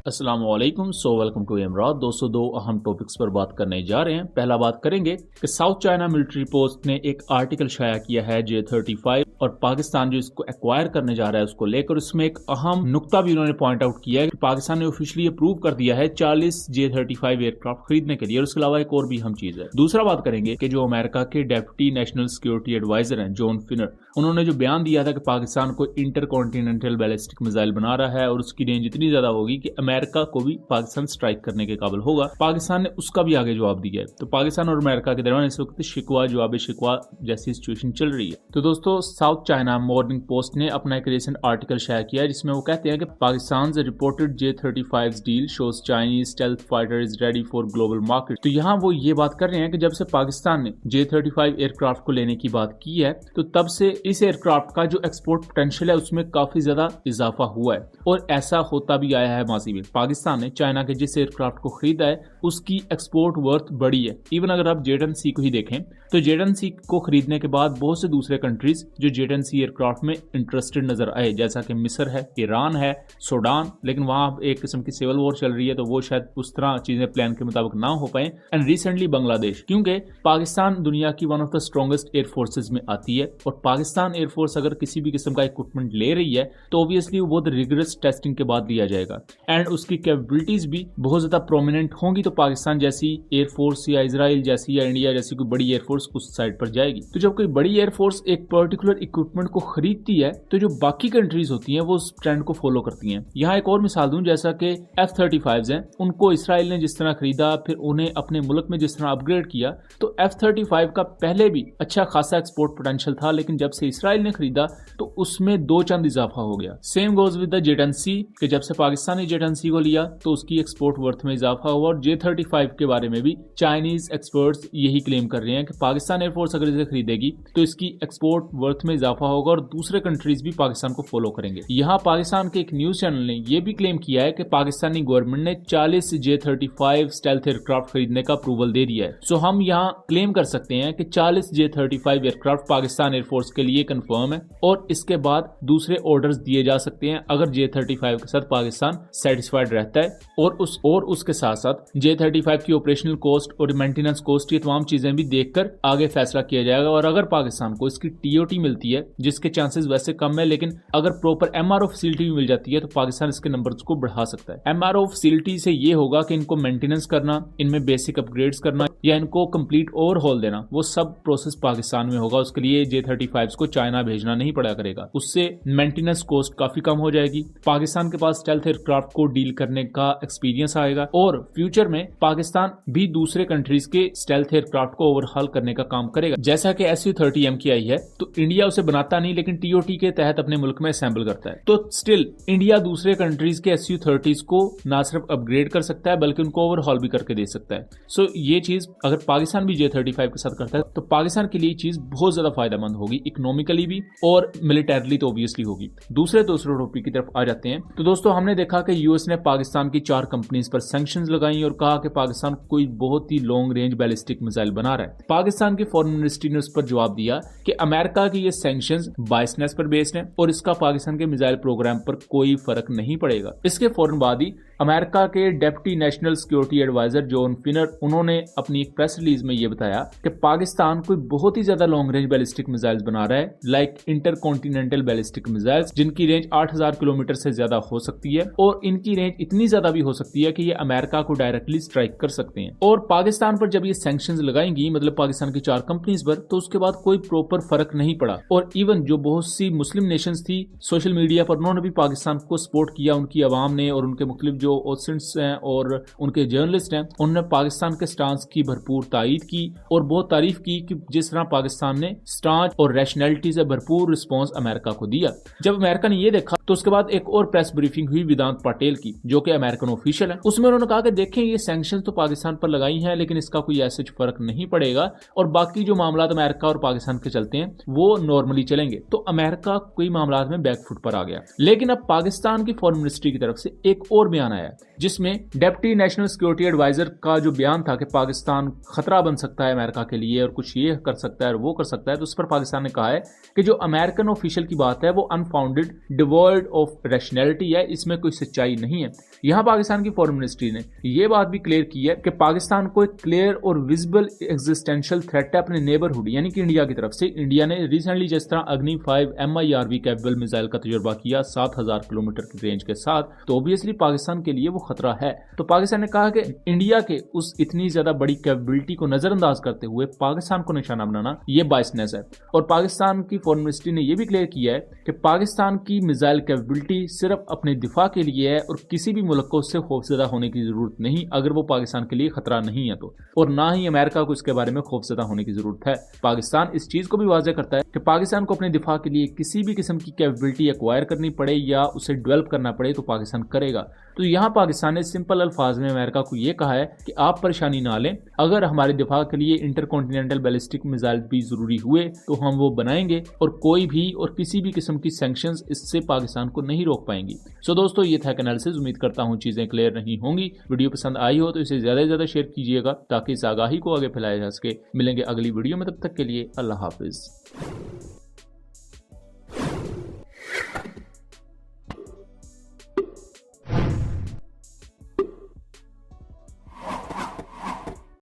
अस्सलाम वालेकुम। Welcome to Imran. दोस्तों, दो अहम टॉपिक्स पर बात करने जा रहे हैं। पहला बात करेंगे कि साउथ चाइना मिलिट्री पोस्ट ने एक आर्टिकल शाया किया है J-35 और पाकिस्तान जो इसको एक्वायर करने जा रहा है उसको लेकर। उसमें एक अहम नुक्ता भी उन्होंने पॉइंट आउट किया है कि पाकिस्तान ने ऑफिशियली अप्रूव कर दिया है 40 J-35 एयरक्राफ्ट खरीदने के लिए। और उसके अलावा एक और भी अहम चीज है। दूसरा बात करेंगे कि जो अमेरिका के डेप्यूटी नेशनल सिक्योरिटी एडवाइजर हैं जॉन फिनर, उन्होंने जो बयान दिया था कि पाकिस्तान को इंटर कॉन्टिनेंटल बैलिस्टिक मिसाइल बना रहा है और उसकी रेंज इतनी ज्यादा होगी कि अमेरिका को भी पाकिस्तान स्ट्राइक करने के काबिल होगा। पाकिस्तान ने उसका भी आगे जवाब दिया है। तो पाकिस्तान और अमेरिका के दरमियान इस वक्त शिकवा जवाब शिकवा जैसी सिचुएशन चल रही है। तो दोस्तों, साउथ चाइना मॉर्निंग पोस्ट ने अपना एक रिसेंट आर्टिकल शाया किया है जिसमें वो कहते हैं कि Pakistan reported J-35 deal shows Chinese stealth fighter is ready for global market. तो यहाँ वो ये बात कर रहे हैं कि जब से पाकिस्तान ने J-35 एयरक्राफ्ट को लेने की बात की है तो तब से इस एयरक्राफ्ट का जो एक्सपोर्ट पोटेंशियल है उसमें काफी ज्यादा इजाफा हुआ है और ऐसा होता भी आया है माजी में। पाकिस्तान ने चाइना के जिस एयरक्राफ्ट को खरीदा है उसकी एक्सपोर्ट वर्थ बढ़ी है। इवन अगर आप J-10C को ही देखें तो J-10C को खरीदने के बाद बहुत से दूसरे कंट्रीज जो J-10C एयरक्राफ्ट में इंटरेस्टेड नजर आए, जैसा कि मिस्र है, ईरान है, सूडान, लेकिन वहां एक किस्म की सिविल वॉर चल रही है तो वो शायद उस तरह चीजें प्लान के मुताबिक ना हो पाए। एंड रिसेंटली बांग्लादेश, क्योंकि पाकिस्तान दुनिया की one of the strongest air forces में आती है और पाकिस्तान एयरफोर्स अगर किसी भी किस्म का इक्विपमेंट ले रही है तो ऑब्वियसली वो बहुत रिगरस टेस्टिंग के बाद लिया जाएगा एंड उसकी कैपेबिलिटीज भी बहुत ज्यादा प्रोमिनेंट होंगी। तो पाकिस्तान जैसी एयरफोर्स या इजराइल जैसी या इंडिया जैसी कोई बड़ी एयरफोर्स उस साइड पर जाएगी। तो जब कोई बड़ी एयरफोर्स एक पर्टिकुलर इक्विपमेंट को खरीदती है तो जो बाकी कंट्रीज होती हैं वो उस ट्रेंड को फॉलो करती हैं। यहाँ एक और मिसाल दूं, जैसा कि F-35 हैं, उनको इसराइल ने जिस तरह खरीदा फिर उन्हें अपने मुल्क में जिस तरह अपग्रेड किया, तो F-35 का पहले भी अच्छा खासा एक्सपोर्ट पोटेंशियल था, लेकिन जब से इसराइल ने खरीदा तो उसमें दो चंद इजाफा हो गया। Same goes with the J-10C कि जब से पाकिस्तान ने J-10C को लिया तो उसकी एक्सपोर्ट वर्थ में इजाफा हुआ। और J-35 के बारे में भी चाइनीज एक्सपर्ट्स यही क्लेम कर रहे हैं कि पाकिस्तान एयरफोर्स अगर इसे खरीदेगी तो इसकी एक्सपोर्ट वर्थ में इजाफा होगा और दूसरे कंट्रीज भी पाकिस्तान को फॉलो करेंगे। यहाँ पाकिस्तान के एक न्यूज चैनल ने यह भी क्लेम किया है कि पाकिस्तानी गवर्नमेंट ने 40 J-35 स्टेल्थ एयरक्राफ्ट खरीदने का अप्रूवल दे दिया है। सो हम यहाँ क्लेम कर सकते हैं कि 40 J-35 एयरक्राफ्ट पाकिस्तान एयरफोर्स के लिए कंफर्म है और इसके बाद दूसरे ऑर्डर्स दिए जा सकते हैं अगर J-35 के साथ पाकिस्तान सेटिस्फाइड रहता है और उसके साथ साथ J-35 की ऑपरेशनल कॉस्ट और मेंटेनेंस कॉस्ट, ये तमाम चीजें भी देखकर आगे फैसला किया जाएगा। और अगर पाकिस्तान को इसकी TOT मिलती है, जिसके चांसेस वैसे कम है, लेकिन अगर प्रॉपर MRO फैसिलिटी भी मिल जाती है तो पाकिस्तान इसके नंबर्स को बढ़ा सकता है। MRO फैसिलिटी से ये होगा कि इनको मेंटेनेंस करना, इनमें बेसिक अपग्रेड्स करना या इनको कंप्लीट ओवरहॉल देना, वो सब प्रोसेस पाकिस्तान में होगा। उसके लिए J-35 को चाइना भेजना नहीं पड़ा करेगा। उससे मेंटेनेंस कॉस्ट काफी कम हो जाएगी। पाकिस्तान के पास स्टेल्थ एयरक्राफ्ट को डील करने का एक्सपीरियंस आएगा और फ्यूचर में पाकिस्तान भी दूसरे कंट्रीज के स्टेल्थ एयरक्राफ्ट को ओवरहॉल करने का काम करेगा। जैसा कि Su-30M की आई है तो इंडिया उसे बनाता नहीं, लेकिन TOT के तहत अपने मुल्क में असेंबल करता है। तो स्टिल इंडिया दूसरे कंट्रीज के Su-30s को ना सिर्फ अपग्रेड कर सकता है बल्कि उनको ओवरहॉल भी करके दे सकता है। सो ये चीज अगर पाकिस्तान भी J-35 के साथ करता है तो पाकिस्तान के लिए चीज बहुत ज्यादा फायदेमंद होगी, इकोनॉमिकली भी और मिलिटरीली तो ऑब्वियसली होगी। दूसरे टॉपिक की तरफ आ जाते हैं। तो दोस्तों, हमने देखा कि यूएस ने पाकिस्तान की 4 कंपनीज पर सैंक्शंस लगाई और कहा कि पाकिस्तान कोई बहुत ही लॉन्ग रेंज बैलिस्टिक मिसाइल बना रहा है। पाकिस्तान की फॉरेन मिनिस्ट्री ने उस पर जवाब दिया कि अमेरिका की ये सैंक्शंस बायसनेस पर बेस्ड है और इसका पाकिस्तान के मिसाइल प्रोग्राम पर कोई फर्क नहीं पड़ेगा। इसके फौरन बाद ही अमेरिका के deputy national security adviser John Finer, उन्होंने अपनी एक प्रेस रिलीज में यह बताया कि पाकिस्तान कोई बहुत ही ज्यादा लॉन्ग रेंज बैलिस्टिक मिसाइल्स बना रहा है, like inter continental ballistic missiles, जिनकी रेंज 8000 किलोमीटर से ज्यादा हो सकती है और इनकी रेंज इतनी ज्यादा भी हो सकती है कि ये अमेरिका को डायरेक्टली स्ट्राइक कर सकते हैं। और पाकिस्तान पर जब ये सैंक्शंस लगाएंगी, मतलब पाकिस्तान की 4 कंपनीज पर, तो उसके बाद कोई प्रॉपर फर्क नहीं पड़ा। और इवन जो बहुत सी मुस्लिम नेशंस थी सोशल मीडिया पर, उन्होंने भी पाकिस्तान को सपोर्ट किया, उनकी आवाम ने और उनके मुख्तलिफ जो ओसेंट्स हैं और उनके जर्नलिस्ट हैं, उन्होंने पाकिस्तान के स्टांस की भरपूर तायीद की और बहुत तारीफ की कि जिस तरह पाकिस्तान ने स्टांस और रैशनैलिटी से भरपूर रिस्पॉन्स अमेरिका को दिया। जब अमेरिका ने ये देखा तो उसके बाद एक और प्रेस ब्रीफिंग हुई वेदांत पटेल की, जो कि अमेरिकन ऑफिशियल है। उसमें उन्होंने कहा कि देखें, ये सैंक्शंस तो पाकिस्तान पर लगाई हैं लेकिन इसका कोई ऐसा फर्क नहीं पड़ेगा और बाकी जो मामला अमेरिका और पाकिस्तान के चलते हैं वो नॉर्मली चलेंगे। तो अमेरिका कोई मामला में बैकफुट पर आ गया। लेकिन अब पाकिस्तान की फॉरेन मिनिस्ट्री की तरफ से एक और बयान आया जिसमें डेप्टी नेशनल सिक्योरिटी एडवाइजर का जो बयान था कि पाकिस्तान खतरा बन सकता है अमेरिका के लिए और कुछ ये कर सकता है और वो कर सकता है, तो उस पर पाकिस्तान ने कहा है कि जो अमेरिकन ऑफिशियल की बात है वो unfounded, devoid devoid of rationality है, इसमें कोई सच्चाई नहीं है। यहाँ पाकिस्तान की फॉरेन मिनिस्ट्री ने ये बात भी क्लियर की है कि पाकिस्तान को एक क्लियर और विजिबल एग्जिस्टेंशियल थ्रेट है अपने नेबरहुड यानी कि इंडिया की तरफ से। इंडिया ने रिसेंटली जिस तरह अग्नि 5 MIRV कैपेबल मिसाइल का तजुर्बा किया 7000 किलोमीटर की रेंज के साथ, तो ऑब्वियसली पाकिस्तान के लिए वो खतरा है। तो पाकिस्तान ने कहा कि इंडिया के उस इतनी ज्यादा बड़ी कैपेबिलिटी को नजरअंदाज करते हुए पाकिस्तान को निशाना बनाना ये बायसनेस है। और पाकिस्तान की फॉरेन मिनिस्ट्री ने यह भी क्लियर किया है कि पाकिस्तान की मिसाइल कैपेबिलिटी सिर्फ अपने दिफा के लिए है और किसी भी मुल्क को उससे खौफजदा होने की जरूरत नहीं अगर वो पाकिस्तान के लिए खतरा नहीं है तो, और ना ही अमेरिका को इसके बारे में खौफजदा होने की जरूरत है। पाकिस्तान इस चीज को भी वाज़ेह करता है कि पाकिस्तान को अपने दिफा के लिए किसी भी किस्म की कैपेबिलिटी एक्वायर करनी पड़े या उसे डेवलप करना पड़े तो पाकिस्तान करेगा। तो यहाँ पाकिस्तान ने सिंपल अल्फाज में अमेरिका को यह कहा है कि आप परेशानी ना लें, अगर हमारे दिफा के लिए इंटरकॉन्टिनेंटल बैलिस्टिक मिसाइल भी जरूरी हुए तो हम वो बनाएंगे और कोई भी और किसी भी किस्म की सैंक्शंस इससे पाकिस्तान को नहीं रोक पाएंगी। सो दोस्तों, ये था एनालिसिस। उम्मीद करता हूँ चीजें क्लियर नहीं होंगी। वीडियो पसंद आई हो तो इसे ज्यादा से ज्यादा शेयर कीजिएगा ताकि इस आगाही को आगे फैलाया जा सके। मिलेंगे अगली वीडियो में, तब तक के लिए अल्लाह हाफिज।